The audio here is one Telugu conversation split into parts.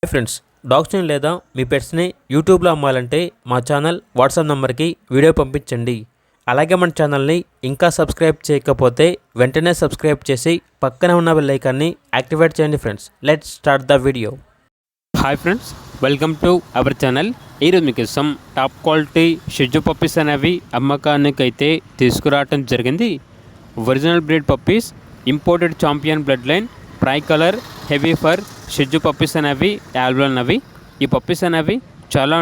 హాయ్ ఫ్రెండ్స్, డాగ్స్ని లేదా మీ పెట్స్ని యూట్యూబ్లో అమ్మాలంటే మా ఛానల్ వాట్సాప్ నెంబర్కి వీడియో పంపించండి. అలాగే మన ఛానల్ని ఇంకా సబ్స్క్రైబ్ చేయకపోతే వెంటనే సబ్స్క్రైబ్ చేసి పక్కనే ఉన్న బెల్ ఐకాన్ని యాక్టివేట్ చేయండి. Friends, let's start the video. Hi friends, welcome to our channel. ఈరోజు మీకు సమ్ టాప్ క్వాలిటీ షిజు పప్పీస్ అనేవి అమ్మకానికి అయితే తీసుకురావడం జరిగింది. Original breed puppies, imported champion blood line, tri colour, heavy fur షిజు పప్పీస్ అనేవి అవైలబుల్ ఉన్నవి. ఈ పప్పీస్ అనేవి చాలా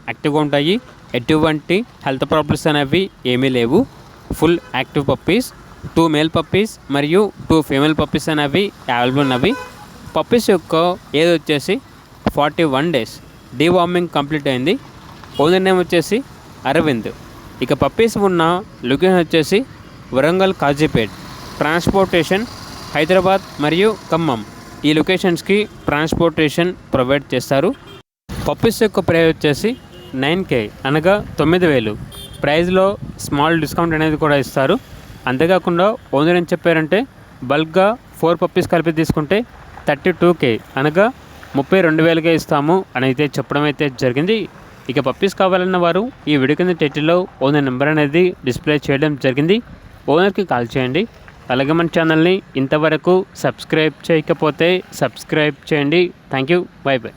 యాక్టివ్గా ఉంటాయి. ఎటువంటి హెల్త్ ప్రాబ్లమ్స్ అనేవి ఏమీ లేవు. Full active puppies, 2 male puppies మరియు 2 ఫీమేల్ పప్పీస్ అనేవి అవైలబుల్ ఉన్నవి. పప్పీస్ యొక్క ఏజ్ వచ్చేసి 41 డేస్. డీవార్మింగ్ కంప్లీట్ అయింది. ఓనర్ నేమ్ వచ్చేసి అరవింద్. ఇక పప్పీస్ ఉన్న లొకేషన్ వచ్చేసి వరంగల్, కాజీపేట్. ట్రాన్స్పోర్టేషన్ హైదరాబాద్ మరియు ఖమ్మం, ఈ లొకేషన్స్కి ట్రాన్స్పోర్టేషన్ ప్రొవైడ్ చేస్తారు. పప్పీస్ యొక్క ప్రైస్ వచ్చేసి 9K, అనగా 9,000. ప్రైస్లో స్మాల్ డిస్కౌంట్ అనేది కూడా ఇస్తారు. అంతేకాకుండా ఓనర్ ఏం చెప్పారంటే బల్క్గా 4 పప్పీస్ కలిపి తీసుకుంటే 32K, అనగా 32,000కే ఇస్తాము అని అయితే చెప్పడం అయితే జరిగింది. ఇక పప్పీస్ కావాలన్న వారు ఈ వీడియో కింద టైటిల్లో ఓనర్ నెంబర్ అనేది డిస్ప్లే చేయడం జరిగింది. ఓనర్కి కాల్ చేయండి. అలాగే మన ఛానల్ని ఇంతవరకు సబ్స్క్రైబ్ చేయకపోతే సబ్స్క్రైబ్ చేయండి. Thank you, by by.